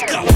Let's go.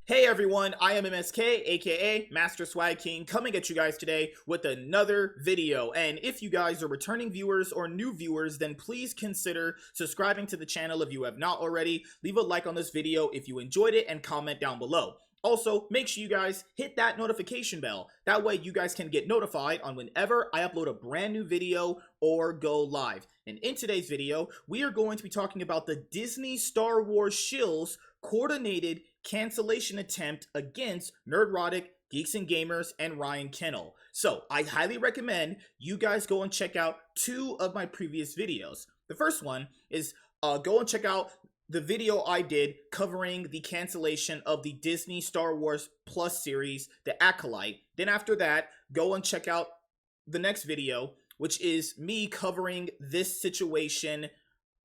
Hey everyone, I am MSK, aka Master Swag King, coming at you guys today with another video. And if you guys are returning viewers or new viewers, then please consider subscribing to the channel if you have not already. Leave a like on this video if you enjoyed it and comment down below. Also, make sure you guys hit that notification bell. That way you guys can get notified on whenever I upload a brand new video or go live. And in today's video, we are going to be talking about the Disney Star Wars Shills coordinated cancellation attempt against Nerdrotic, Geeks and Gamers, and Ryan Kennel. So I highly recommend you guys go and check out two of my previous videos. The first one is go and check out the video I did covering the cancellation of the Disney Star Wars Plus series, The Acolyte. Then after that, go and check out the next video, which is me covering this situation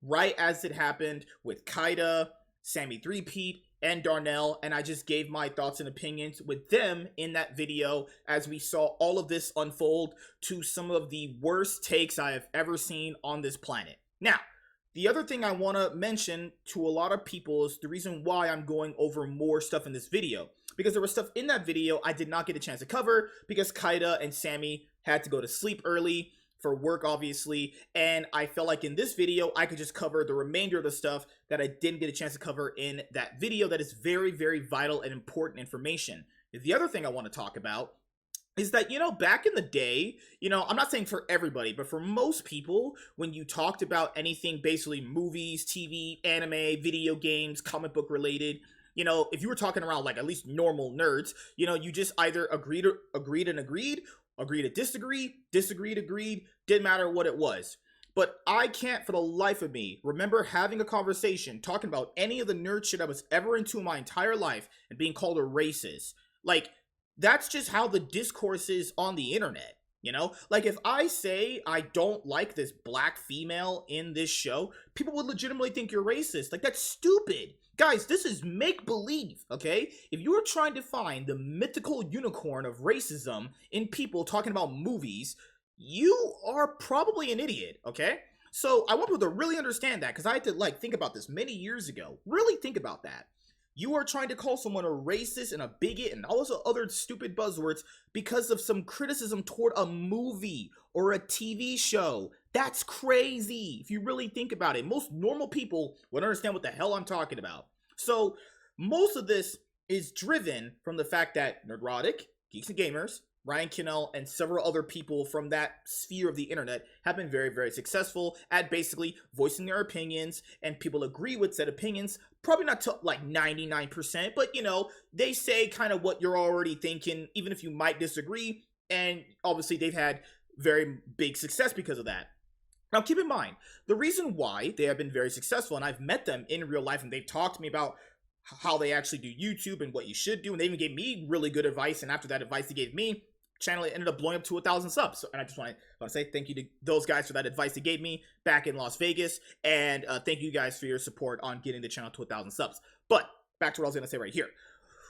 right as it happened with Kaida, Sammy 3Pete, and Darnell, and I just gave my thoughts and opinions with them in that video as we saw all of this unfold to some of the worst takes I have ever seen on this planet. Now, the other thing I want to mention to a lot of people is the reason why I'm going over more stuff in this video, because there was stuff in that video I did not get a chance to cover because Kaida and Sammy had to go to sleep early for work, obviously, and I felt like in this video I could just cover the remainder of the stuff that I didn't get a chance to cover in that video that is very, very vital and important information. The other thing I want to talk about is that, back in the day, I'm not saying for everybody, but for most people, when you talked about anything, basically movies, TV, anime, video games, comic book related, if you were talking around like at least normal nerds, you just either agreed to disagree, disagreed, agreed, didn't matter what it was. But I can't for the life of me remember having a conversation talking about any of the nerd shit I was ever into in my entire life and being called a racist. Like, that's just how the discourse is on the internet, Like, if I say I don't like this black female in this show, people would legitimately think you're racist. Like, that's stupid. Guys, this is make-believe, okay? If you are trying to find the mythical unicorn of racism in people talking about movies, you are probably an idiot, okay? So I want people to really understand that, because I had to, think about this many years ago. Really think about that. You are trying to call someone a racist and a bigot and all those other stupid buzzwords because of some criticism toward a movie or a TV show. That's crazy if you really think about it. Most normal people would understand what the hell I'm talking about. So most of this is driven from the fact that Nerdrotic, Geeks and Gamers, Ryan Kennel, and several other people from that sphere of the internet have been very, very successful at basically voicing their opinions, and people agree with said opinions. Probably not to like 99%, but they say kind of what you're already thinking, even if you might disagree, and obviously they've had very big success because of that. Now, keep in mind, the reason why they have been very successful, and I've met them in real life, and they've talked to me about how they actually do YouTube and what you should do, and they even gave me really good advice, and after that advice they gave me, channel ended up blowing up to 1,000 subs. So, and I just want to say thank you to those guys for that advice they gave me back in Las Vegas, and thank you guys for your support on getting the channel to 1,000 subs. But back to what I was going to say right here,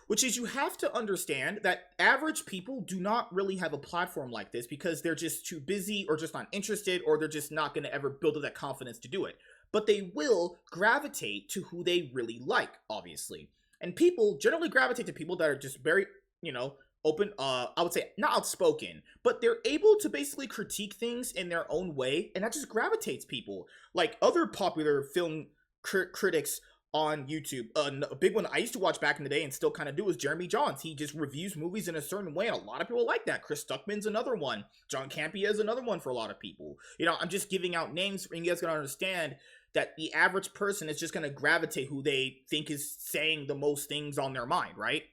which is you have to understand that average people do not really have a platform like this because they're just too busy or just not interested, or they're just not going to ever build up that confidence to do it. But they will gravitate to who they really like, obviously. And people generally gravitate to people that are just very, open, I would say not outspoken, but they're able to basically critique things in their own way, and that just gravitates people. Like other popular film critics on YouTube, a big one I used to watch back in the day and still kind of do is Jeremy Jahns. He just reviews movies in a certain way, and a lot of people like that. Chris Stuckman's another one. John Campea is another one for a lot of people. I'm just giving out names, and you guys gotta understand that the average person is just gonna gravitate who they think is saying the most things on their mind, right?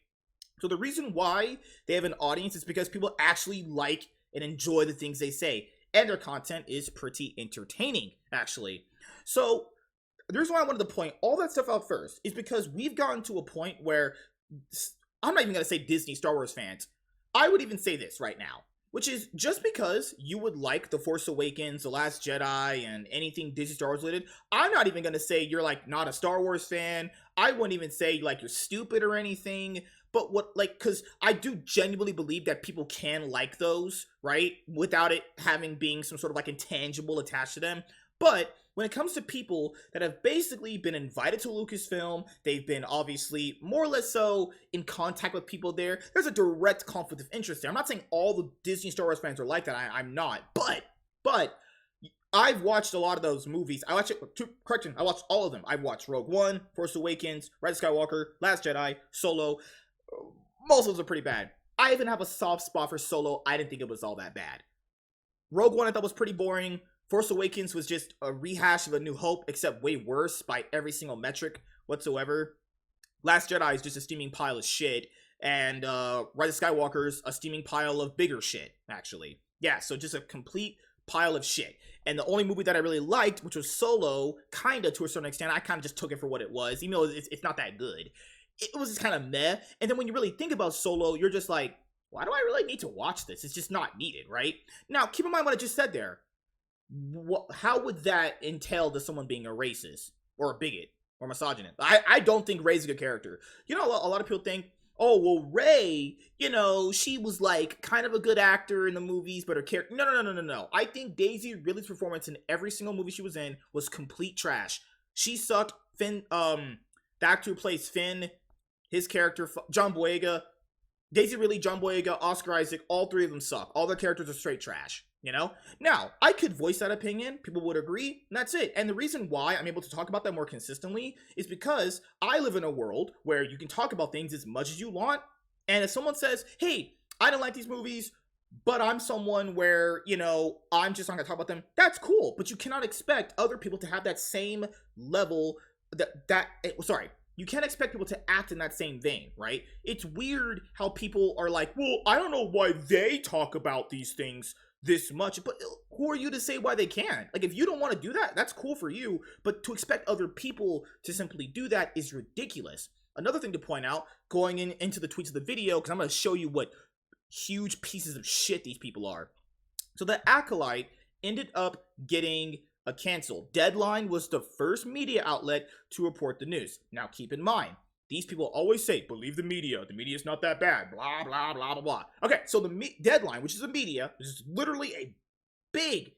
So the reason why they have an audience is because people actually like and enjoy the things they say, and their content is pretty entertaining, actually. So the reason why I wanted to point all that stuff out first is because we've gotten to a point where I'm not even going to say Disney Star Wars fans. I would even say this right now. Which is just because you would like The Force Awakens, The Last Jedi, and anything Disney Star Wars related, I'm not even gonna say you're like not a Star Wars fan. I wouldn't even say like you're stupid or anything. But what, like, because I do genuinely believe that people can like those, right? Without it having being some sort of like intangible attached to them. But when it comes to people that have basically been invited to Lucasfilm, they've been obviously more or less so in contact with people there. There's a direct conflict of interest there. I'm not saying all the Disney Star Wars fans are like that. I'm not. But I've watched a lot of those movies. I watched I watched all of them. I've watched Rogue One, Force Awakens, Rise of Skywalker, Last Jedi, Solo. Most of those are pretty bad. I even have a soft spot for Solo. I didn't think it was all that bad. Rogue One I thought was pretty boring. Force Awakens was just a rehash of A New Hope, except way worse by every single metric whatsoever. Last Jedi is just a steaming pile of shit, and Rise of Skywalker's a steaming pile of bigger shit, actually. Yeah, so just a complete pile of shit. And the only movie that I really liked, which was Solo, kinda to a certain extent, I kinda just took it for what it was, even though it's not that good. It was just kind of meh, and then when you really think about Solo, you're just like, why do I really need to watch this? It's just not needed, right? Now, keep in mind what I just said there. How would that entail to someone being a racist or a bigot or misogynist? I don't think Rey's a good character. You know, a lot of people think, oh, well, Rey, you know, she was like kind of a good actor in the movies, but her character, no. I think Daisy Ridley's performance in every single movie she was in was complete trash. She sucked. Finn, the actor who plays Finn, his character, John Boyega, Daisy Ridley, John Boyega, Oscar Isaac, all three of them suck. All their characters are straight trash. You know? Now, I could voice that opinion. People would agree. And that's it. And the reason why I'm able to talk about that more consistently is because I live in a world where you can talk about things as much as you want. And if someone says, hey, I don't like these movies, but I'm someone where, you know, I'm just not going to talk about them, that's cool. But you cannot expect other people to have that same level you can't expect people to act in that same vein, right? It's weird how people are like, well, I don't know why they talk about these things this much, but who are you to say why they can't? Like, if you don't want to do that, that's cool for you, but to expect other people to simply do that is ridiculous. Another thing to point out, going into the tweets of the video, because I'm going to show you what huge pieces of shit these people are. So the Acolyte ended up getting canceled. Deadline was the first media outlet to report the news. Now, keep in mind, these people always say, believe the media. The media is not that bad. Blah, blah, blah, blah, blah. Okay, so the Deadline, which is a media, which is literally a big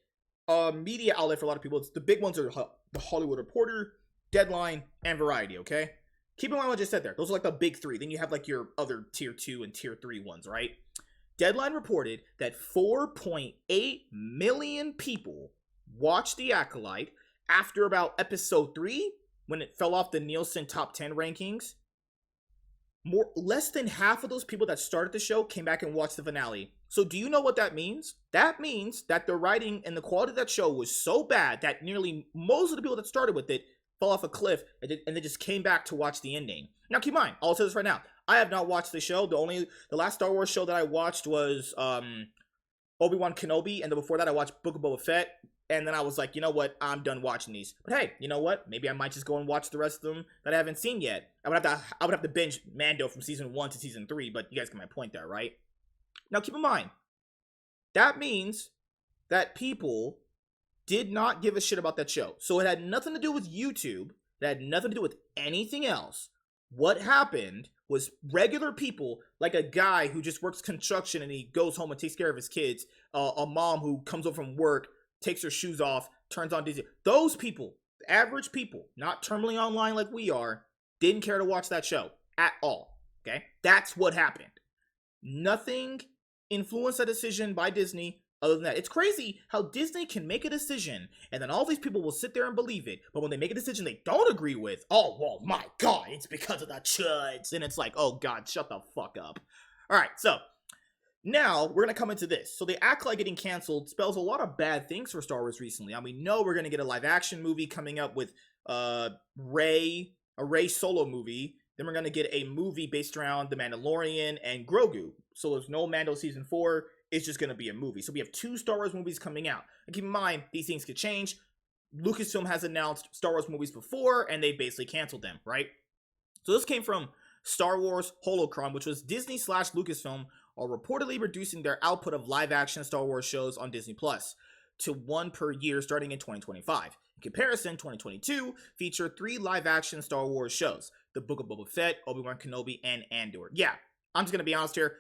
media outlet for a lot of people. It's the big ones are the Hollywood Reporter, Deadline, and Variety, okay? Keep in mind what I just said there. Those are like the big three. Then you have like your other tier 2 and tier 3 ones, right? Deadline reported that 4.8 million people watched The Acolyte after about episode 3, when it fell off the Nielsen top 10 rankings. Less than half of those people that started the show came back and watched the finale. So do you know what that means? That means that the writing and the quality of that show was so bad that nearly most of the people that started with it fell off a cliff and they just came back to watch the ending. Now keep in mind, I'll say this right now. I have not watched the show. The last Star Wars show that I watched was Obi-Wan Kenobi, and then before that I watched Book of Boba Fett. And then I was like, you know what? I'm done watching these. But hey, you know what? Maybe I might just go and watch the rest of them that I haven't seen yet. I would have to binge Mando from season 1 to season 3, but you guys get my point there, right? Now keep in mind, that means that people did not give a shit about that show. So it had nothing to do with YouTube. It had nothing to do with anything else. What happened was regular people, like a guy who just works construction and he goes home and takes care of his kids, a mom who comes home from work, takes her shoes off, turns on Disney. Those people, average people, not terminally online like we are, didn't care to watch that show at all. Okay? That's what happened. Nothing influenced that decision by Disney other than that. It's crazy how Disney can make a decision and then all these people will sit there and believe it. But when they make a decision they don't agree with, oh, well, my God, it's because of the chuds. And it's like, oh, God, shut the fuck up. All right, so now, we're going to come into this. So, The Acolyte getting canceled spells a lot of bad things for Star Wars recently. And we know we're going to get a live-action movie coming up with Rey, a Rey solo movie. Then we're going to get a movie based around The Mandalorian and Grogu. So, there's no Mando Season 4. It's just going to be a movie. So, we have 2 Star Wars movies coming out. And keep in mind, these things could change. Lucasfilm has announced Star Wars movies before, and they basically canceled them, right? So, this came from Star Wars Holocron, which was Disney / Lucasfilm are reportedly reducing their output of live-action Star Wars shows on Disney Plus to one per year starting in 2025. In comparison, 2022 featured 3 live-action Star Wars shows: The Book of Boba Fett, Obi-Wan Kenobi, and Andor. Yeah, I'm just gonna be honest here.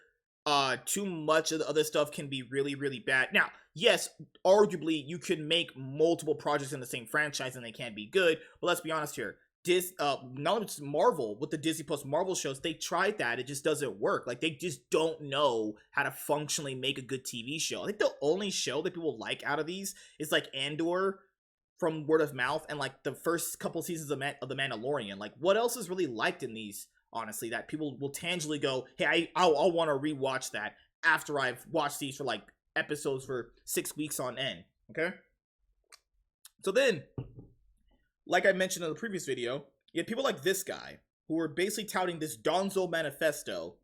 Too much of the other stuff can be really, really bad. Now, yes, arguably you could make multiple projects in the same franchise and they can be good, but let's be honest here. Not just Marvel with the Disney Plus Marvel shows, they tried that. It just doesn't work. Like, they just don't know how to functionally make a good TV show. I think the only show that people like out of these is like Andor from word of mouth and like the first couple seasons of The Mandalorian. Like, what else is really liked in these, honestly, that people will tangibly go, hey, I'll want to rewatch that after I've watched these for like episodes for 6 weeks on end. Okay? So then, like I mentioned in the previous video, you had people like this guy who were basically touting this Donzo manifesto,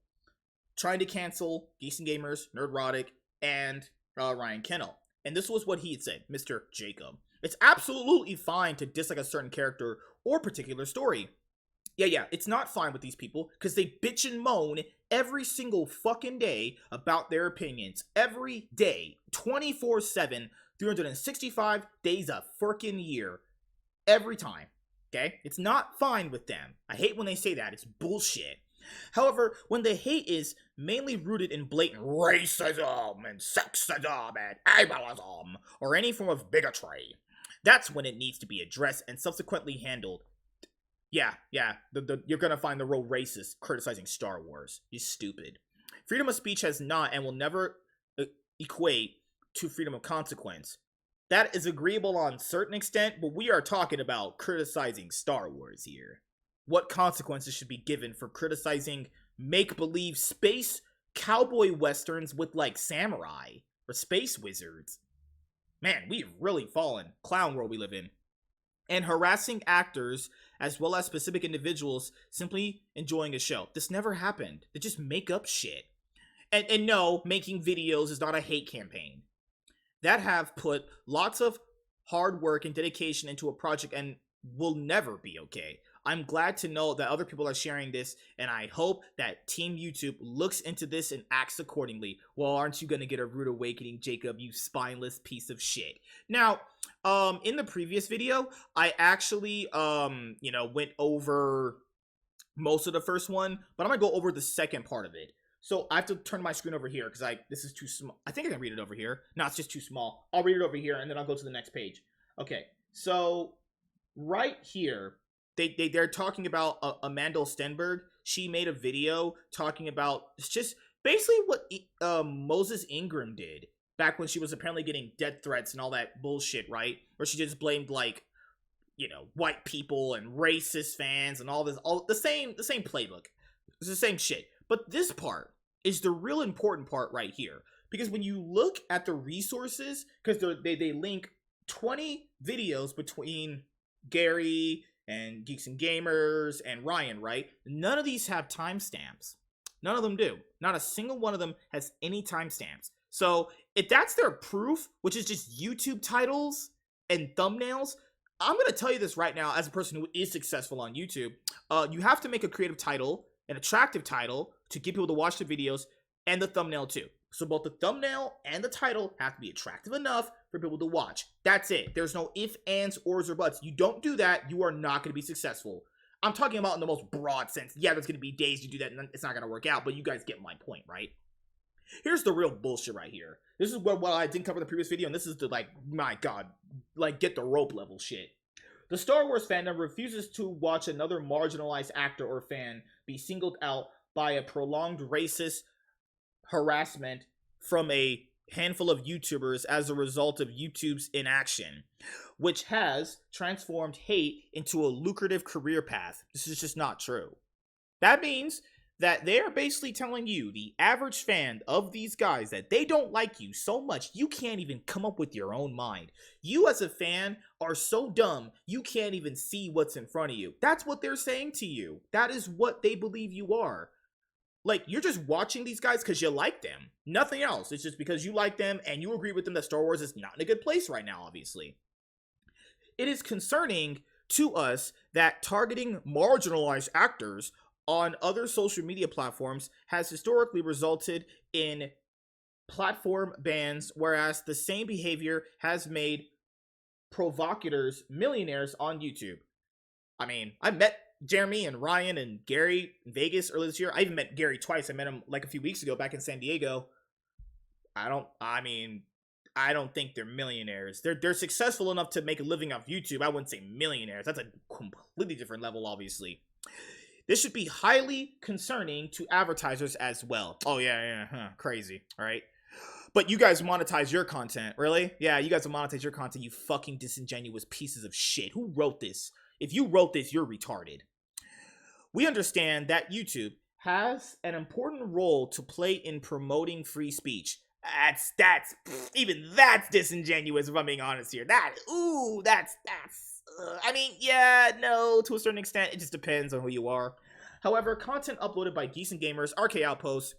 trying to cancel Geeks and Gamers, Nerdrotic, and Ryan Kennel. And this was what he had said, Mr. Jacob. It's absolutely fine to dislike a certain character or particular story. Yeah, it's not fine with these people because they bitch and moan every single fucking day about their opinions. Every day, 24/7, 365 days a freaking year. Every time, okay? It's not fine with them. I hate when they say that. It's bullshit. However, when the hate is mainly rooted in blatant racism and sexism and ableism or any form of bigotry, that's when it needs to be addressed and subsequently handled. Yeah, you're gonna find the real racist criticizing Star Wars. You're stupid. Freedom of speech has not and will never equate to freedom of consequence. That is agreeable on a certain extent, but we are talking about criticizing Star Wars here. What consequences should be given for criticizing make-believe space cowboy westerns with, like, samurai or space wizards? Man, we've really fallen. Clown world we live in. And harassing actors as well as specific individuals simply enjoying a show. This never happened. They just make up shit. And no, making videos is not a hate campaign. That have put lots of hard work and dedication into a project and will never be okay. I'm glad to know that other people are sharing this, and I hope that Team YouTube looks into this and acts accordingly. Well, aren't you gonna get a rude awakening, Jacob, you spineless piece of shit? Now, in the previous video, I actually, went over most of the first one, but I'm gonna go over the second part of it. So I have to turn my screen over here because this is too small. I think I can read it over here. No, it's just too small. I'll read it over here and then I'll go to the next page. Okay, so right here, they're talking about Amanda Stenberg. She made a video talking about it's just basically what Moses Ingram did back when she was apparently getting death threats and all that bullshit, right? Where she just blamed like, white people and racist fans and all the same playbook. It's the same shit. But this part is the real important part right here. Because when you look at the resources, because they link 20 videos between Gary and Geeks and Gamers and Ryan, right? None of these have timestamps. None of them do. Not a single one of them has any timestamps. So if that's their proof, which is just YouTube titles and thumbnails, I'm going to tell you this right now as a person who is successful on YouTube. You have to make a creative title, an attractive title to get people to watch the videos, and the thumbnail too. So both the thumbnail and the title have to be attractive enough for people to watch. That's it. There's no ifs, ands, ors, or buts. You don't do that, you are not going to be successful. I'm talking about in the most broad sense. Yeah, there's going to be days you do that and it's not going to work out, but you guys get my point, right? Here's the real bullshit right here. This is what I didn't cover in the previous video, and this is the, my God, get the rope level shit. The Star Wars fandom refuses to watch another marginalized actor or fan be singled out by a prolonged racist harassment from a handful of YouTubers as a result of YouTube's inaction, which has transformed hate into a lucrative career path. This is just not true. That means that they are basically telling you, the average fan of these guys, that they don't like you so much you can't even come up with your own mind. You as a fan are so dumb you can't even see what's in front of you. That's what they're saying to you. That is what they believe you are. Like, you're just watching these guys because you like them. Nothing else. It's just because you like them and you agree with them that Star Wars is not in a good place right now, obviously. It is concerning to us that targeting marginalized actors on other social media platforms has historically resulted in platform bans, whereas the same behavior has made provocateurs millionaires on YouTube. I mean, I met Jeremy and Ryan and Gary in Vegas earlier this year. I even met Gary twice. I met him like a few weeks ago back in San Diego. I don't think they're millionaires. They're successful enough to make a living off YouTube. I wouldn't say millionaires. That's a completely different level, obviously. This should be highly concerning to advertisers as well. Oh, yeah, crazy, all right? But you guys monetize your content, really? Yeah, you guys monetize your content, you fucking disingenuous pieces of shit. Who wrote this? If you wrote this, you're retarded. We understand that YouTube has an important role to play in promoting free speech. Even that's disingenuous if I'm being honest here. I mean, yeah, no, to a certain extent, it just depends on who you are. However, content uploaded by decent gamers, RK Outposts,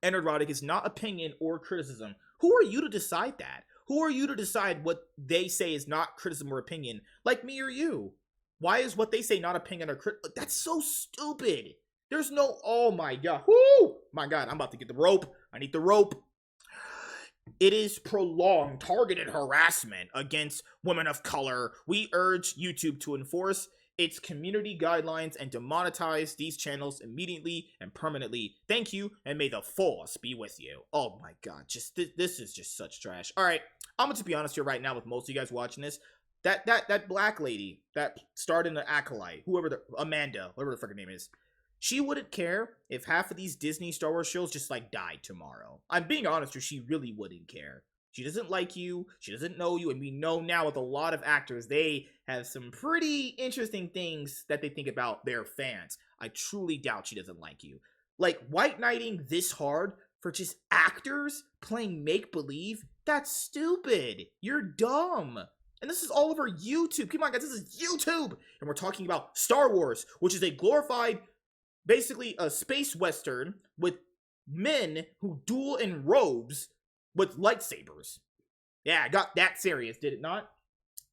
and Erotic is not opinion or criticism. Who are you to decide that? Who are you to decide what they say is not criticism or opinion? Like me or you? Why is what they say not opinion or criticism? That's so stupid. There's no, oh my god. Whoo! My god, I'm about to get the rope. I need the rope. It is prolonged, targeted harassment against women of color. We urge YouTube to enforce its community guidelines and demonetize these channels immediately and permanently. Thank you, and may the force be with you. Oh my god, this is just such trash. All right, I'm gonna be honest here right now with most of you guys watching this. That black lady that starred in the Acolyte, Amanda, whatever the freaking name is, she wouldn't care if half of these Disney Star Wars shows just like died tomorrow. I'm being honest here, she really wouldn't care. She doesn't like you, she doesn't know you, and we know now with a lot of actors, they have some pretty interesting things that they think about their fans. I truly doubt she doesn't like you. Like, white knighting this hard for just actors playing make-believe? That's stupid. You're dumb. And this is all over YouTube. Come on, guys, this is YouTube! And we're talking about Star Wars, which is a glorified, basically a space western with men who duel in robes with lightsabers. Yeah, I got that serious, did it not?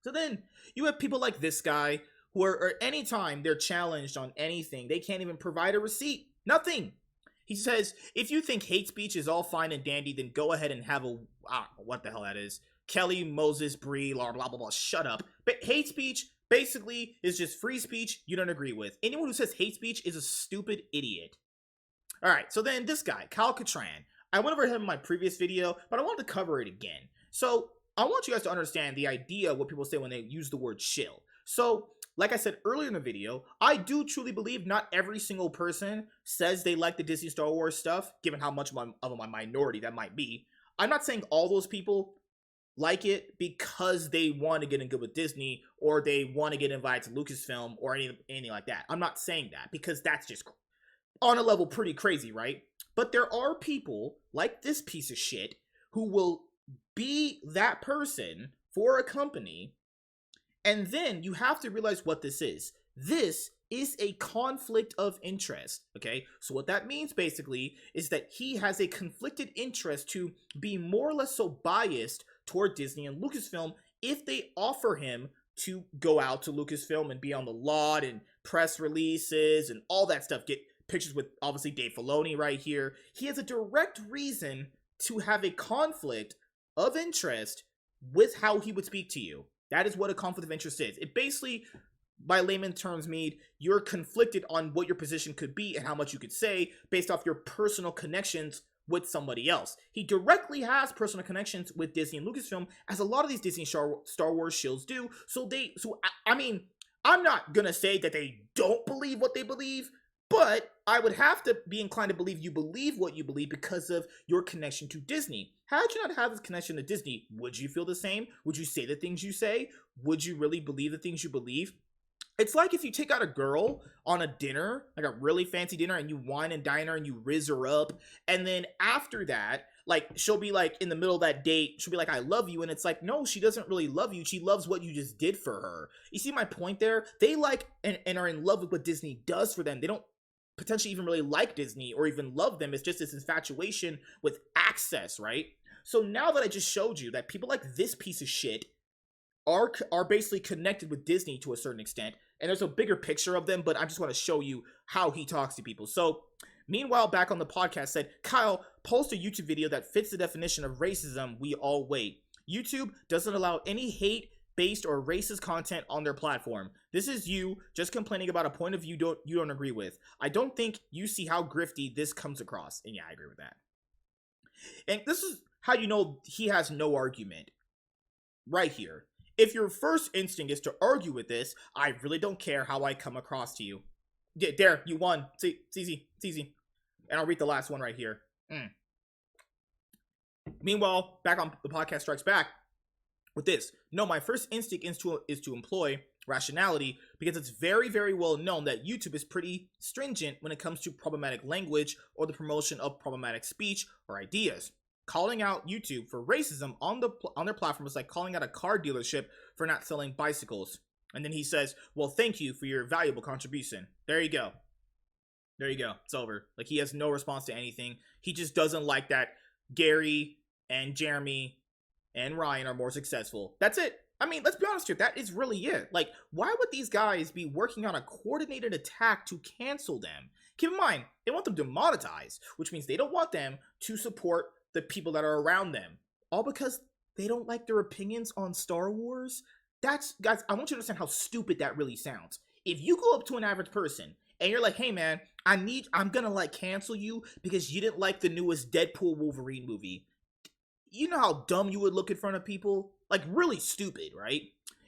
So then, you have people like this guy, who are anytime they're challenged on anything, they can't even provide a receipt. Nothing. He says, if you think hate speech is all fine and dandy, then go ahead and have what the hell that is. Kelly, Moses, Bree, blah, blah, blah, blah, shut up. But hate speech, basically, is just free speech you don't agree with. Anyone who says hate speech is a stupid idiot. Alright, so then this guy, Kyle Catran. I went over him in my previous video, but I wanted to cover it again. So, I want you guys to understand the idea of what people say when they use the word shill. So, like I said earlier in the video, I do truly believe not every single person says they like the Disney Star Wars stuff, given how much of a minority that might be. I'm not saying all those people like it because they want to get in good with Disney or they want to get invited to Lucasfilm or anything like that. I'm not saying that because that's just on a level pretty crazy, right? But there are people like this piece of shit who will be that person for a company, and then you have to realize what this is. This is a conflict of interest, okay? So what that means basically is that he has a conflicted interest to be more or less so biased toward Disney and Lucasfilm if they offer him to go out to Lucasfilm and be on the lot and press releases and all that stuff, get pictures with obviously Dave Filoni right here. He has a direct reason to have a conflict of interest with how he would speak to you. That is what a conflict of interest is. It basically, by layman terms, means you're conflicted on what your position could be and how much you could say based off your personal connections with somebody else. He directly has personal connections with Disney and Lucasfilm, as a lot of these Disney Star Wars shills do. I mean, I'm not gonna say that they don't believe what they believe, but I would have to be inclined to believe you believe what you believe because of your connection to Disney. Had you not have this connection to Disney, would you feel the same? Would you say the things you say? Would you really believe the things you believe? It's like if you take out a girl on a dinner, like a really fancy dinner, and you wine and dine her and you rizz her up, and then after that, like, she'll be like, in the middle of that date, she'll be like, I love you, and it's like, no, she doesn't really love you, she loves what you just did for her. You see my point there? They like and are in love with what Disney does for them. They don't potentially even really like Disney or even love them. It's just this infatuation with access, right? So now that I just showed you that people like this piece of shit are basically connected with Disney to a certain extent, And there's a bigger picture of them, but I just want to show you how he talks to people. So, meanwhile, back on the podcast said, Kyle, post a YouTube video that fits the definition of racism we all wait. YouTube doesn't allow any hate-based or racist content on their platform. This is you just complaining about a point of view you don't agree with. I don't think you see how grifty this comes across. And yeah, I agree with that. And this is how you know he has no argument. Right here. If your first instinct is to argue with this, I really don't care how I come across to you. Yeah, there, you won. See, it's easy. It's easy. And I'll read the last one right here. Meanwhile, back on the podcast strikes back with this. No, my first instinct is to employ rationality because it's very, very well known that YouTube is pretty stringent when it comes to problematic language or the promotion of problematic speech or ideas. Calling out YouTube for racism on their platform is like calling out a car dealership for not selling bicycles. And then he says, well, thank you for your valuable contribution. There you go. There you go. It's over. Like, he has no response to anything. He just doesn't like that Gary and Jeremy and Ryan are more successful. That's it. I mean, let's be honest here. That is really it. Like, why would these guys be working on a coordinated attack to cancel them? Keep in mind, they want them demonetized, which means they don't want them to support the people that are around them, all because they don't like their opinions on Star Wars. Guys, I want you to understand how stupid that really sounds. If you go up to an average person and you're like, hey man, I'm gonna like cancel you because you didn't like the newest Deadpool Wolverine movie. You know how dumb you would look in front of people? Like, really stupid, right?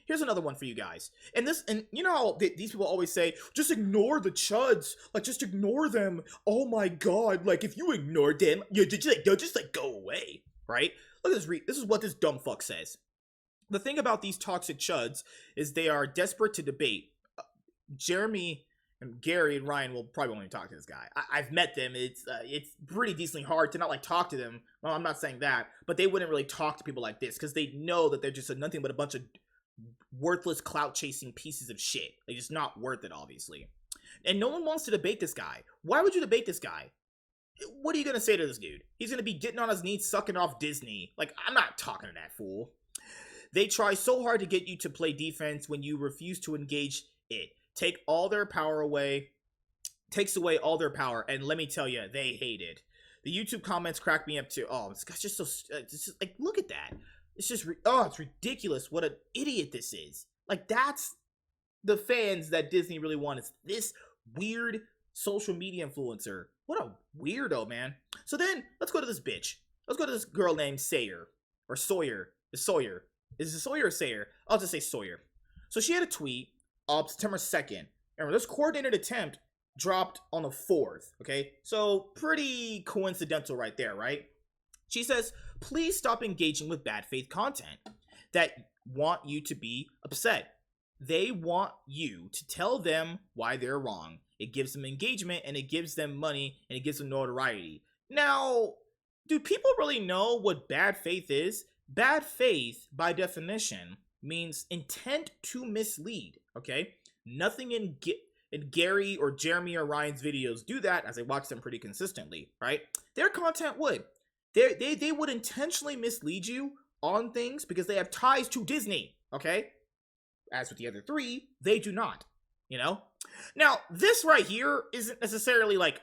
Here's another one for you guys. And you know how these people always say, just ignore the chuds. Like, just ignore them. Oh my god. Like, if you ignore them, they'll just like go away, right? Look at this. This is what this dumb fuck says. The thing about these toxic chuds is they are desperate to debate. Jeremy and Gary and Ryan will probably won't even talk to this guy. I've met them. It's pretty decently hard to not like talk to them. Well, I'm not saying that, but they wouldn't really talk to people like this because they know that they're just nothing but a bunch of worthless clout chasing pieces of shit. Like, just not worth it, obviously. And no one wants to debate this guy. Why would you debate this guy? What are you gonna say to this dude? He's gonna be getting on his knees sucking off Disney. Like, I'm not talking to that fool. They try so hard to get you to play defense when you refuse to engage it. Takes away all their power, and let me tell you, they hate it. The YouTube comments crack me up too. Oh, this guy's just so just like, look at that. It's just it's ridiculous what an idiot this is. Like, that's the fans that Disney really want, is this weird social media influencer. What a weirdo, man. So then let's go to this bitch. Let's go to this girl named Sayer or Sawyer. Sawyer. Is it Sawyer or Sayer? I'll just say Sawyer. So she had a tweet September 2nd. Remember, this coordinated attempt dropped on the 4th, okay? So pretty coincidental right there, right? She says, please stop engaging with bad faith content that want you to be upset. They want you to tell them why they're wrong. It gives them engagement, and it gives them money, and it gives them notoriety. Now, do people really know what bad faith is? Bad faith, by definition, means intent to mislead, okay? Nothing in Gary or Jeremy or Ryan's videos do that, as I watch them pretty consistently, right? Their content would. They would intentionally mislead you on things because they have ties to Disney, okay? As with the other three, they do not, you know? Now, this right here isn't necessarily like,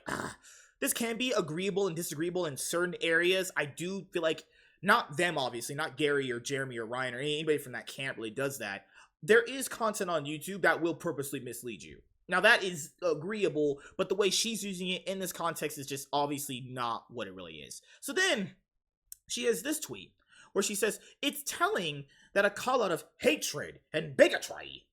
this can be agreeable and disagreeable in certain areas. I do feel like, not them, obviously, not Gary or Jeremy or Ryan or anybody from that camp really does that. There is content on YouTube that will purposely mislead you. Now, that is agreeable, but the way she's using it in this context is just obviously not what it really is. So then, she has this tweet where she says, it's telling that a call out of hatred and bigotry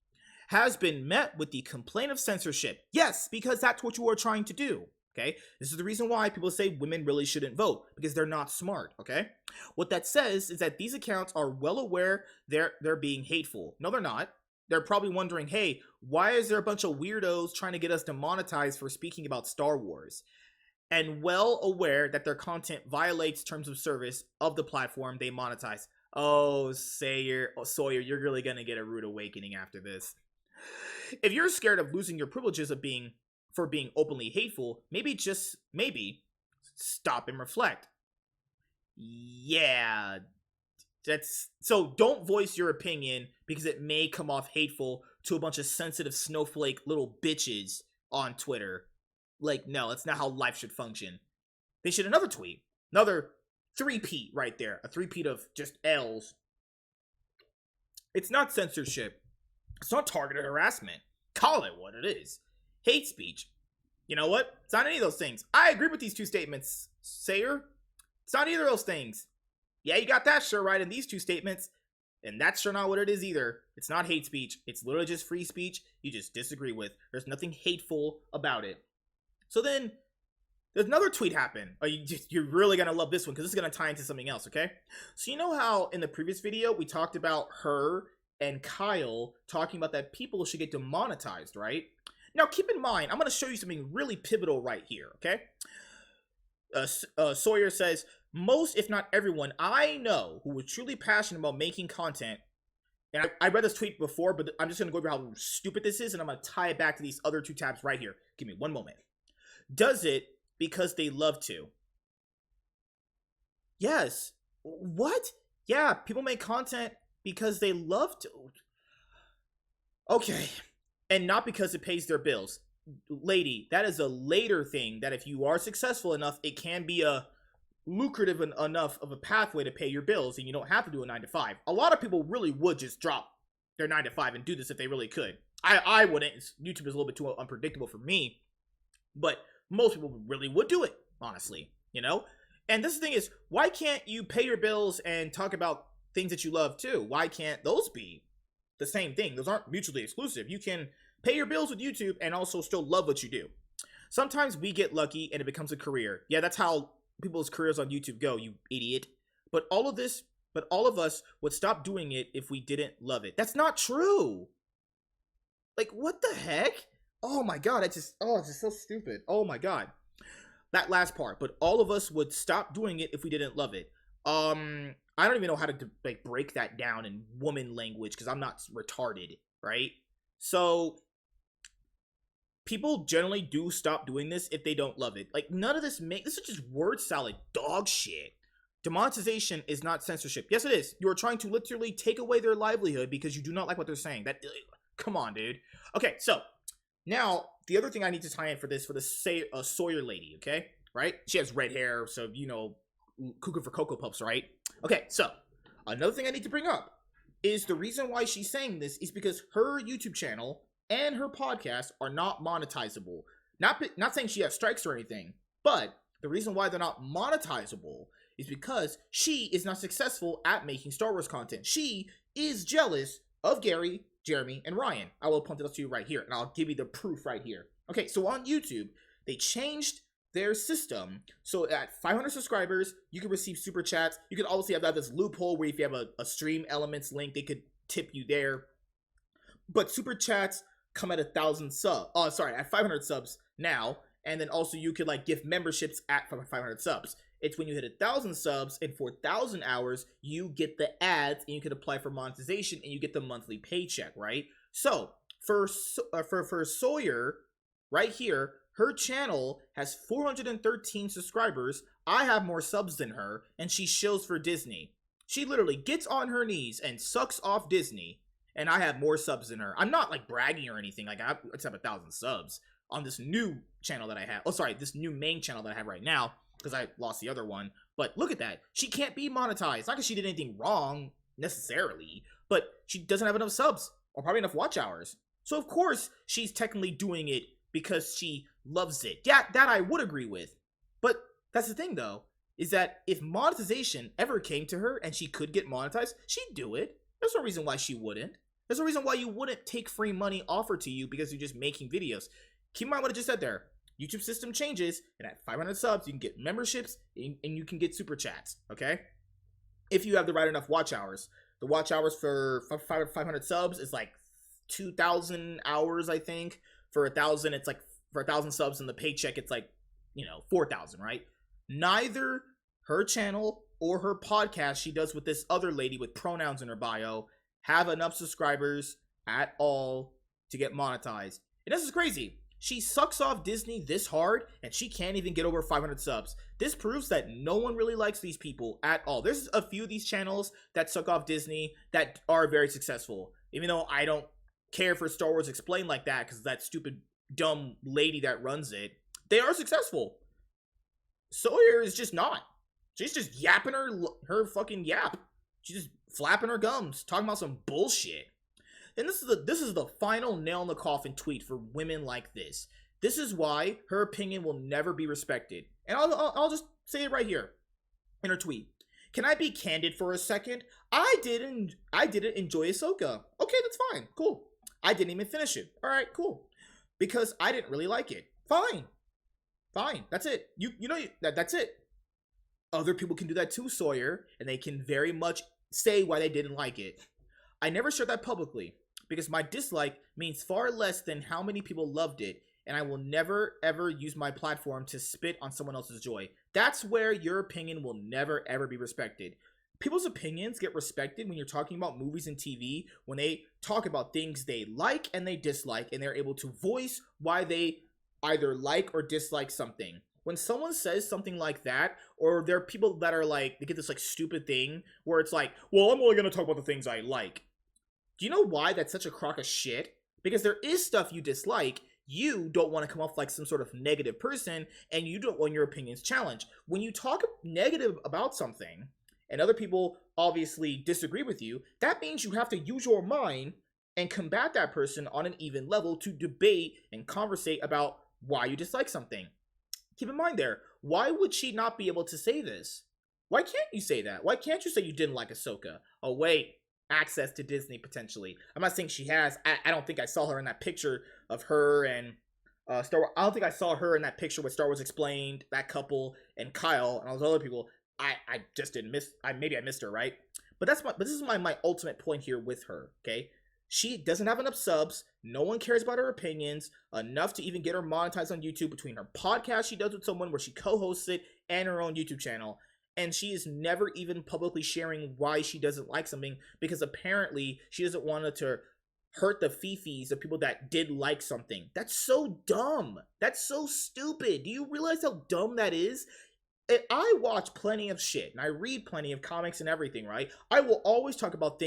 has been met with the complaint of censorship. Yes, because that's what you are trying to do. Okay, this is the reason why people say women really shouldn't vote, because they're not smart, okay? What that says is that these accounts are well aware they're being hateful. No, they're not. They're probably wondering, hey, why is there a bunch of weirdos trying to get us demonetized for speaking about Star Wars? And well aware that their content violates terms of service of the platform they monetize. Oh, Sawyer, you're really gonna get a rude awakening after this. If you're scared of losing your privileges for being openly hateful, maybe stop and reflect. Yeah, That's so don't voice your opinion because it may come off hateful to a bunch of sensitive snowflake little bitches on Twitter. Like, no, that's not how life should function. They should another tweet. Another three-peat right there. A three-peat of just L's. It's not censorship. It's not targeted harassment. Call it what it is. Hate speech. You know what? It's not any of those things. I agree with these two statements, Sayer. It's not either of those things. Yeah, you got that sure right in these two statements. And that's sure not what it is either. It's not hate speech. It's literally just free speech you just disagree with. There's nothing hateful about it. So then, there's another tweet happened. Oh, you're really going to love this one because this is going to tie into something else, okay? So you know how in the previous video we talked about her and Kyle talking about that people should get demonetized, right? Now keep in mind, I'm going to show you something really pivotal right here, okay? Sawyer says, most, if not everyone, I know who was truly passionate about making content, and I read this tweet before, but I'm just going to go over how stupid this is, and I'm going to tie it back to these other two tabs right here. Give me one moment. Does it because they love to? Yes. What? Yeah, people make content because they love to. Okay. And not because it pays their bills. Lady, that is a later thing that if you are successful enough, it can be a lucrative enough of a pathway to pay your bills and you don't have to do a 9 to 5. A lot of people really would just drop their 9 to 5 and do this if they really could. I wouldn't. YouTube is a little bit too unpredictable for me, but most people really would do it, honestly, you know? And this thing is, why can't you pay your bills and talk about things that you love too? Why can't those be the same thing? Those aren't mutually exclusive. You can pay your bills with YouTube and also still love what you do. Sometimes we get lucky and it becomes a career. Yeah, that's how people's careers on YouTube go, you idiot. But all of us would stop doing it if we didn't love it. That's not true. Like, what the heck? Oh my god, it's just so stupid. Oh my god. That last part, but all of us would stop doing it if we didn't love it. I don't even know how to like break that down in woman language because I'm not retarded, right? So people generally do stop doing this if they don't love it. Like, none of this this is just word salad dog shit. Demonetization is not censorship. Yes, it is. You are trying to literally take away their livelihood because you do not like what they're saying. Come on, dude. Okay, so now the other thing I need to tie in for the Sawyer lady, okay? Right? She has red hair, so you know, cuckoo for Cocoa Puffs, right? Okay, so another thing I need to bring up is the reason why she's saying this is because her YouTube channel and her podcast are not monetizable. Not saying she has strikes or anything, but the reason why they're not monetizable is because she is not successful at making Star Wars content. She is jealous of Gary, Jeremy, and Ryan. I will point it out to you right here, and I'll give you the proof right here. Okay, so on YouTube, they changed their system so at 500 subscribers, you can receive super chats. You can also have this loophole where if you have a stream elements link, they could tip you there. But super chats come at 1,000 subs. Oh, sorry, at 500 subs now, and then also you could like give memberships at 500 subs. It's when you hit 1,000 subs and for 1,000 hours, you get the ads and you can apply for monetization and you get the monthly paycheck, right? So for Sawyer, right here, her channel has 413 subscribers. I have more subs than her, and she shills for Disney. She literally gets on her knees and sucks off Disney, and I have more subs than her. I'm not like bragging or anything. Like I just have 1,000 subs on this new channel that I have. Oh, sorry, this new main channel that I have right now because I lost the other one. But look at that. She can't be monetized. Not because she did anything wrong necessarily, but she doesn't have enough subs or probably enough watch hours. So of course she's technically doing it because she loves it. Yeah, that I would agree with. But that's the thing though, is that if monetization ever came to her and she could get monetized, she'd do it. There's no reason why she wouldn't. There's no reason why you wouldn't take free money offered to you because you're just making videos. Keep in mind what I just said there. YouTube system changes, and at 500 subs, you can get memberships and you can get super chats, okay? If you have the right enough watch hours. The watch hours for 500 subs is like 2,000 hours, I think. For 1,000, it's like, for 1,000 subs and the paycheck, it's like, 4,000, right? Neither her channel or her podcast she does with this other lady with pronouns in her bio have enough subscribers at all to get monetized. And this is crazy. She sucks off Disney this hard, and she can't even get over 500 subs. This proves that no one really likes these people at all. There's a few of these channels that suck off Disney that are very successful. Even though I don't care for Star Wars Explained like that, because that stupid, dumb lady that runs it, they are successful. Sawyer is just not. She's just yapping her fucking yap. She's just flapping her gums, talking about some bullshit. And this is the final nail in the coffin tweet for women like this. This is why her opinion will never be respected. And I'll just say it right here in her tweet. Can I be candid for a second? I didn't enjoy Ahsoka. Okay, that's fine. Cool. I didn't even finish it. All right, cool. Because I didn't really like it. Fine. Fine. That's it. That's it. Other people can do that too, Sawyer, and they can very much say why they didn't like it. I never shared that publicly because my dislike means far less than how many people loved it, and I will never ever use my platform to spit on someone else's joy. That's where your opinion will never ever be respected. People's opinions get respected when you're talking about movies and TV, when they talk about things they like and they dislike, and they're able to voice why they either like or dislike something. When someone says something like that, or there are people that are like, they get this like stupid thing where it's like, well, I'm only going to talk about the things I like. Do you know why that's such a crock of shit? Because there is stuff you dislike. You don't want to come off like some sort of negative person, and you don't want your opinions challenged. When you talk negative about something, and other people obviously disagree with you, that means you have to use your mind and combat that person on an even level to debate and conversate about why you dislike something. Keep in mind there, why would she not be able to say this? Why can't you say that? Why can't you say you didn't like Ahsoka? Oh, wait. Access to Disney, potentially. I'm not saying she has. I don't think I saw her in that picture of her and Star Wars. I don't think I saw her in that picture with Star Wars Explained, that couple, and Kyle, and all those other people. I just didn't miss. Maybe I missed her, right? But this is my ultimate point here with her, okay? She doesn't have enough subs. No one cares about her opinions enough to even get her monetized on YouTube between her podcast she does with someone where she co-hosts it and her own YouTube channel. And she is never even publicly sharing why she doesn't like something because apparently she doesn't want to hurt the fifis of people that did like something. That's so dumb. That's so stupid. Do you realize how dumb that is? I watch plenty of shit and I read plenty of comics and everything, right? I will always talk about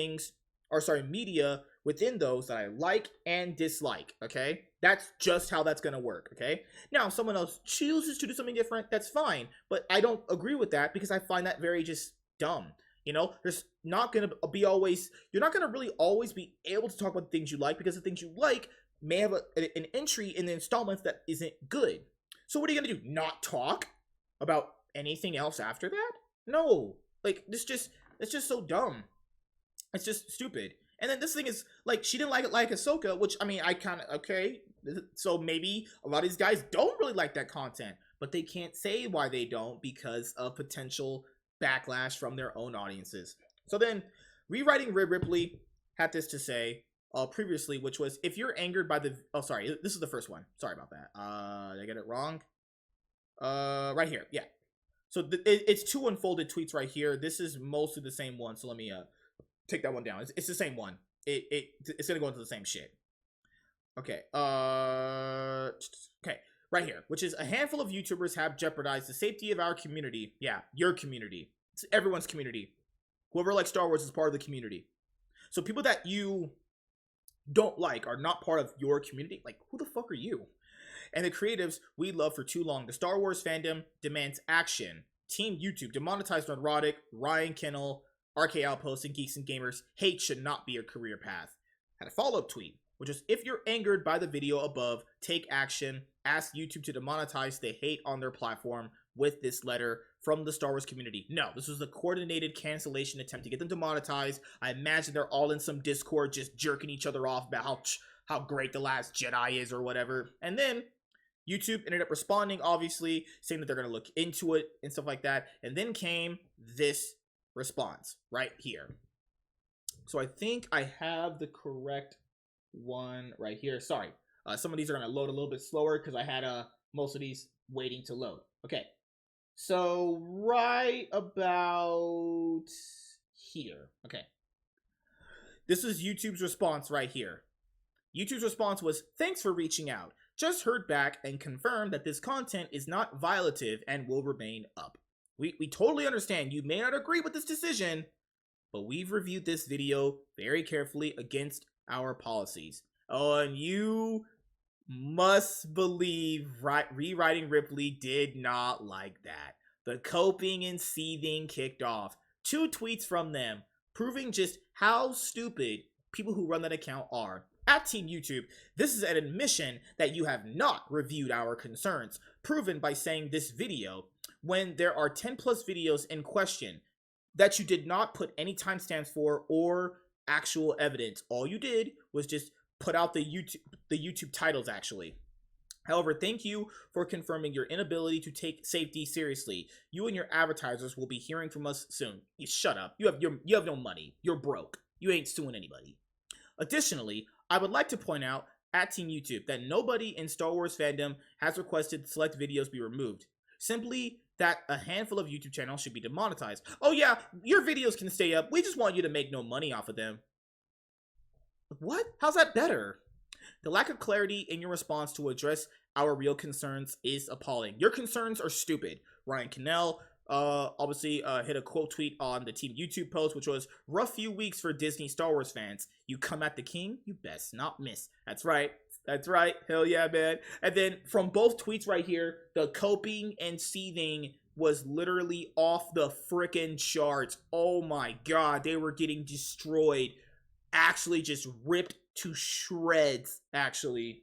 media within those that I like and dislike, okay? That's just how that's gonna work, okay? Now, if someone else chooses to do something different, that's fine, but I don't agree with that because I find that very just dumb. You know, there's not gonna be always, you're not gonna really always be able to talk about the things you like because the things you like may have an entry in the installments that isn't good. So what are you gonna do? Not talk about anything else after that? No, like, it's just so dumb. It's just stupid. And then this thing is, like, she didn't like Ahsoka, which, I mean, I kind of, okay, so maybe a lot of these guys don't really like that content, but they can't say why they don't because of potential backlash from their own audiences. So then, Rewriting Rib Ripley had this to say previously, which was, if you're angered by the, oh, sorry, this is the first one. Sorry about that. Did I get it wrong? Right here, yeah. So it's two unfolded tweets right here. This is mostly the same one, so let me, take that one down. It's the same one. It's gonna go into the same shit. Okay. Okay. Right here, which is a handful of YouTubers have jeopardized the safety of our community. Yeah, your community. It's everyone's community. Whoever likes Star Wars is part of the community. So people that you don't like are not part of your community. Like, who the fuck are you? And the creatives we love for too long. The Star Wars fandom demands action. Team YouTube demonetized Roddick, Ryan Kennel, RK Outpost, and Geeks and Gamers. Hate should not be a career path. Had a follow-up tweet, which is, if you're angered by the video above, take action. Ask YouTube to demonetize the hate on their platform with this letter from the Star Wars community. No, this was a coordinated cancellation attempt to get them demonetized. I imagine they're all in some Discord just jerking each other off about how great The Last Jedi is or whatever. And then YouTube ended up responding, obviously, saying that they're going to look into it and stuff like that. And then came this response right here. So I think I have the correct one right here. Sorry, some of these are going to load a little bit slower because I had most of these waiting to load. Okay, so right about here. Okay, this is YouTube's response right here. YouTube's response was, thanks for reaching out. just heard back and confirmed that this content is not violative and will remain up. We totally understand you may not agree with this decision, but we've reviewed this video very carefully against our policies. Oh, and you must believe rewriting Ripley did not like that. The coping and seething kicked off. 2 tweets from them, proving just how stupid people who run that account are. At Team YouTube, this is an admission that you have not reviewed our concerns, proven by saying this video, when there are 10 plus videos in question that you did not put any timestamps for or actual evidence. All you did was just put out the YouTube titles, actually. However, thank you for confirming your inability to take safety seriously. You and your advertisers will be hearing from us soon. You shut up. You have no money. You're broke. You ain't suing anybody. Additionally, I would like to point out at Team YouTube that nobody in Star Wars fandom has requested select videos be removed. Simply that a handful of YouTube channels should be demonetized. Oh yeah, your videos can stay up. We just want you to make no money off of them. What? How's that better? The lack of clarity in your response to address our real concerns is appalling. Your concerns are stupid. Ryan Cannell obviously hit a quote tweet on the Team YouTube post, which was, rough few weeks for Disney Star Wars fans. You come at the king, you best not miss. That's right. That's right. Hell yeah, man. And then from both tweets right here, the coping and seething was literally off the frickin' charts. Oh my god, they were getting destroyed. Actually just ripped to shreds, actually.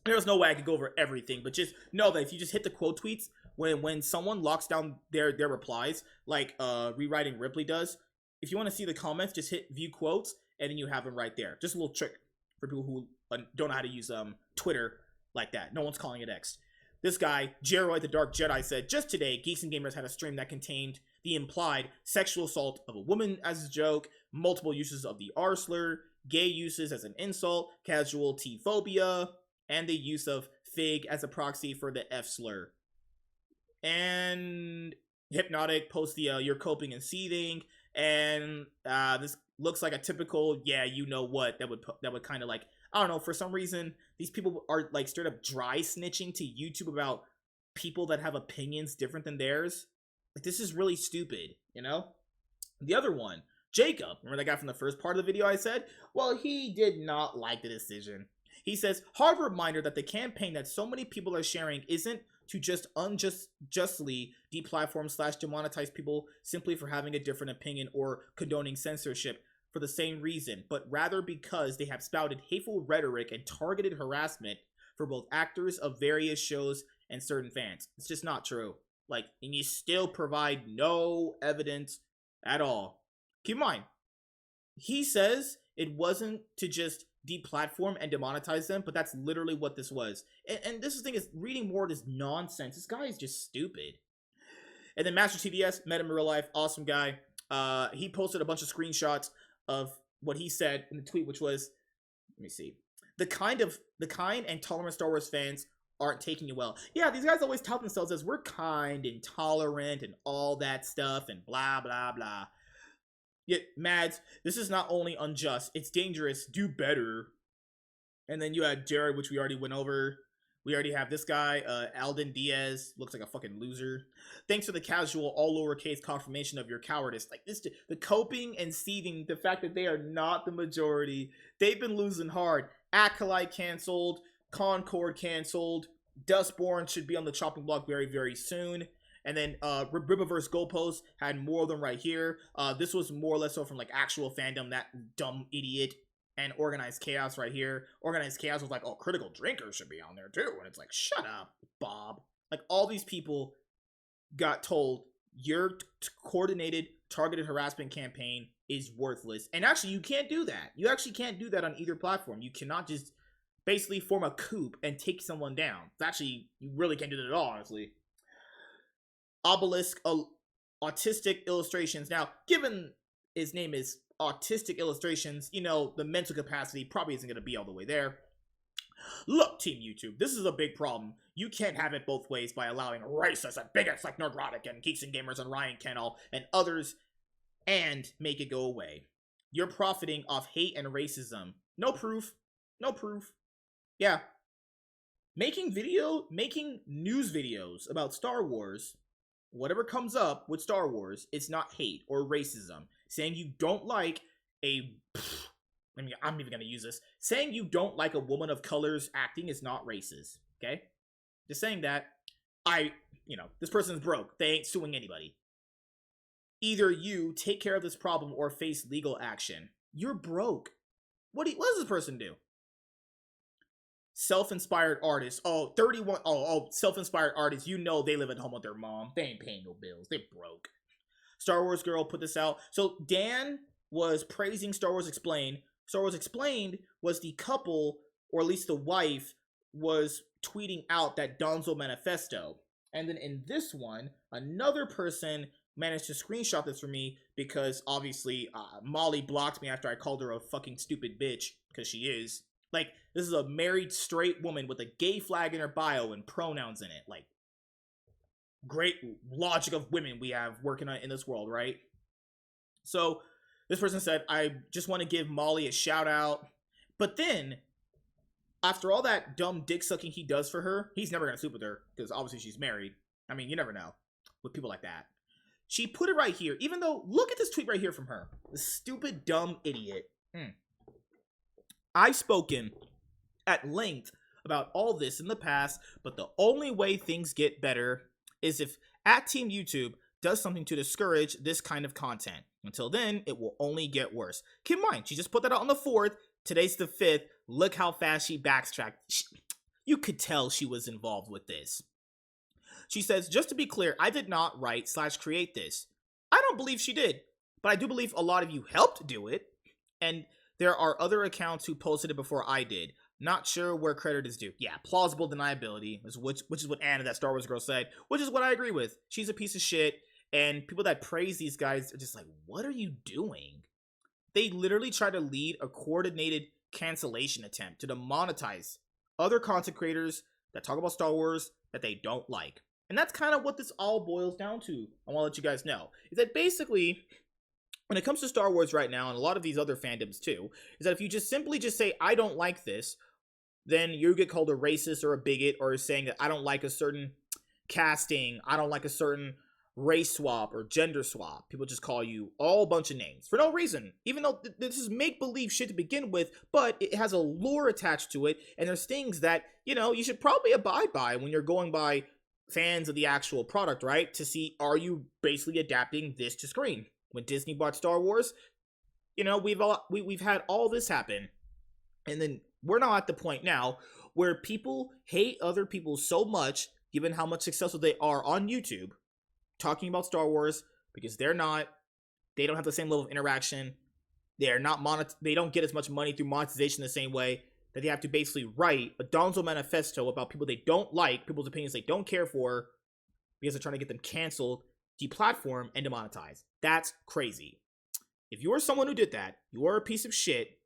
There's no way I could go over everything, but just know that if you just hit the quote tweets, when someone locks down their replies, like Rewriting Ripley does, if you want to see the comments, just hit view quotes, and then you have them right there. Just a little trick for people who don't know how to use Twitter like that. No one's calling it X. This guy, Jeroid the Dark Jedi, said, just today, Geeks and Gamers had a stream that contained the implied sexual assault of a woman as a joke, multiple uses of the R slur, gay uses as an insult, casual T-phobia, and the use of fig as a proxy for the F slur. And Hypnotic posts the you're coping and seething, and this looks like a typical yeah you know what that would kind of like, I don't know, for some reason these people are like straight up dry snitching to YouTube about people that have opinions different than theirs. Like, this is really stupid, you know? The other one, Jacob, remember that guy from the first part of the video I said? Well, he did not like the decision. He says, hard reminder that the campaign that so many people are sharing isn't to just unjustly deplatform / demonetize people simply for having a different opinion or condoning censorship for the same reason, but rather because they have spouted hateful rhetoric and targeted harassment for both actors of various shows and certain fans. It's just not true. Like, and you still provide no evidence at all. Keep in mind, he says it wasn't to just deplatform and demonetize them, but that's literally what this was. And this thing is, reading more of this nonsense. This guy is just stupid. And then Master TDS, met him in real life, awesome guy. He posted a bunch of screenshots of what he said in the tweet, which was, let me see, the kind and tolerant Star Wars fans aren't taking you well. Yeah, these guys always tout themselves as we're kind and tolerant and all that stuff and blah blah blah. Yet, Mads, this is not only unjust, it's dangerous. Do better. And then you had Jared, which we already went over. We already have this guy, Alden Diaz, looks like a fucking loser. Thanks for the casual, all lowercase confirmation of your cowardice. Like this, the coping and seething, the fact that they are not the majority. They've been losing hard. Acolyte canceled, Concord canceled, Dustborn should be on the chopping block very, very soon. And then Ribbiverse Goalpost had more of them right here. This was more or less so from like actual fandom, that dumb idiot. And Organized Chaos right here. Organized Chaos was like, oh, Critical Drinker should be on there too. And it's like, shut up, Bob. Like, all these people got told your coordinated, targeted harassment campaign is worthless. And actually, you can't do that. You actually can't do that on either platform. You cannot just basically form a coup and take someone down. Actually, you really can't do that at all, honestly. Obelisk Autistic Illustrations. Now, given his name is Autistic Illustrations, you know, the mental capacity probably isn't going to be all the way there. Look, Team YouTube, this is a big problem. You can't have it both ways by allowing racists and bigots like Nerdrotic and Geeks and Gamers and Ryan Kennel and others and make it go away. You're profiting off hate and racism. No proof. No proof. Yeah. making news videos about Star Wars, whatever comes up with Star Wars, it's not hate or racism. Saying you don't like a I'm even gonna use this. Saying you don't like a woman of color's acting is not racist. Okay? Just saying that. This person's broke. They ain't suing anybody. Either you take care of this problem or face legal action. You're broke. What does this person do? Self-inspired artists. Oh, 31. Self-inspired artists. You know they live at home with their mom. They ain't paying no bills. They broke. Star Wars Girl put this out. So Dan was praising Star Wars Explained. Star Wars Explained was the couple, or at least the wife, was tweeting out that Donzo manifesto. And then in this one, another person managed to screenshot this for me because obviously Molly blocked me after I called her a fucking stupid bitch, because she is. Like, this is a married straight woman with a gay flag in her bio and pronouns in it. Like, great logic of women we have working on in this world, right? So this person said, I just want to give Molly a shout out. But then, after all that dumb dick sucking he does for her, he's never going to sleep with her because obviously she's married. I mean, you never know with people like that. She put it right here, even though, look at this tweet right here from her. The stupid, dumb idiot. I've spoken at length about all this in the past, but the only way things get better is if Team YouTube does something to discourage this kind of content. Until then, it will only get worse. Keep in mind, she just put that out on the 4th. Today's the 5th. Look how fast she backtracked. You could tell she was involved with this. She says, just to be clear, I did not write/create this. I don't believe she did, but I do believe a lot of you helped do it. And there are other accounts who posted it before I did. Not sure where credit is due. Yeah, plausible deniability, which is what Anna, that Star Wars girl, said, which is what I agree with. She's a piece of shit, and people that praise these guys are just like, what are you doing? They literally try to lead a coordinated cancellation attempt to demonetize other content creators that talk about Star Wars that they don't like. And that's kind of what this all boils down to. I want to let you guys know. Is that basically, when it comes to Star Wars right now, and a lot of these other fandoms too, is that if you just simply say, I don't like this, then you get called a racist or a bigot, or saying that I don't like a certain casting, I don't like a certain race swap or gender swap. People just call you all a bunch of names for no reason, even though this is make-believe shit to begin with, but it has a lore attached to it, and there's things that, you should probably abide by when you're going by fans of the actual product, right? To see, are you basically adapting this to screen? When Disney bought Star Wars, we've had all this happen, and then we're now at the point now where people hate other people so much, given how much successful they are on YouTube, talking about Star Wars, because they don't have the same level of interaction, they don't get as much money through monetization the same way, that they have to basically write a Donzo manifesto about people they don't like, people's opinions they don't care for, because they're trying to get them canceled, deplatformed, and demonetized. That's crazy. If you're someone who did that, you are a piece of shit,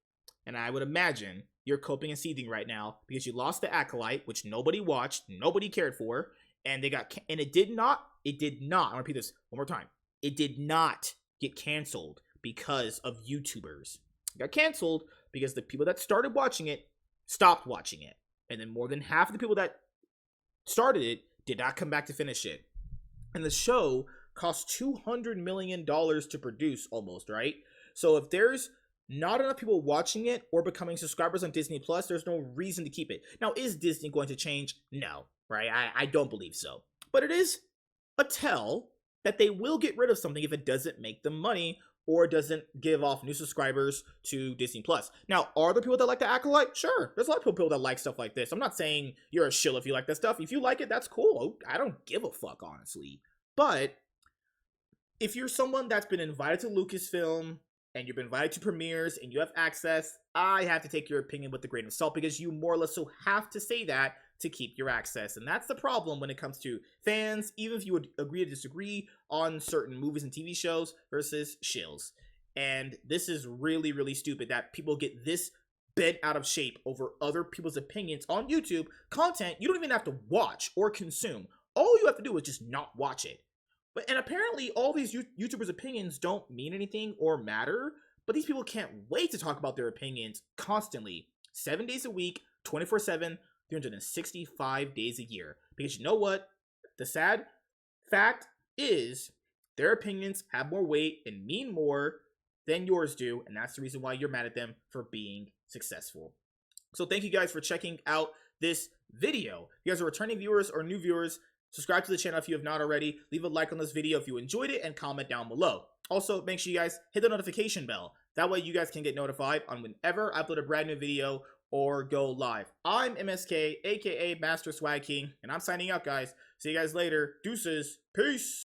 and I would imagine you're coping and seething right now because you lost the Acolyte, which nobody watched, nobody cared for, and it did not, I want to repeat this one more time, it did not get canceled because of YouTubers. It got canceled because the people that started watching it stopped watching it, and then more than half of the people that started it did not come back to finish it. And the show cost $200 million to produce, almost, right? So if there's not enough people watching it or becoming subscribers on Disney Plus, there's no reason to keep it. Now, is Disney going to change? No, right? I don't believe so. But it is a tell that they will get rid of something if it doesn't make them money or doesn't give off new subscribers to Disney Plus. Now, are there people that like the Acolyte? Sure. There's a lot of people that like stuff like this. I'm not saying you're a shill if you like that stuff. If you like it, that's cool. I don't give a fuck, honestly. But if you're someone that's been invited to Lucasfilm and you've been invited to premieres and you have access, I have to take your opinion with a grain of salt, because you more or less so have to say that to keep your access. And that's the problem when it comes to fans, even if you would agree to disagree on certain movies and TV shows versus shills. And this is really, really stupid that people get this bent out of shape over other people's opinions on YouTube content you don't even have to watch or consume. All you have to do is just not watch it. And apparently all these YouTubers' opinions don't mean anything or matter, but these people can't wait to talk about their opinions constantly, 7 days a week, 24/7, 365 days a year. Because you know what? The sad fact is their opinions have more weight and mean more than yours do, and that's the reason why you're mad at them for being successful. So thank you guys for checking out this video. If you guys are returning viewers or new viewers, subscribe to the channel if you have not already. Leave a like on this video if you enjoyed it and comment down below. Also, make sure you guys hit the notification bell. That way you guys can get notified on whenever I upload a brand new video or go live. I'm MSK, aka Master Swag King, and I'm signing out, guys. See you guys later. Deuces. Peace.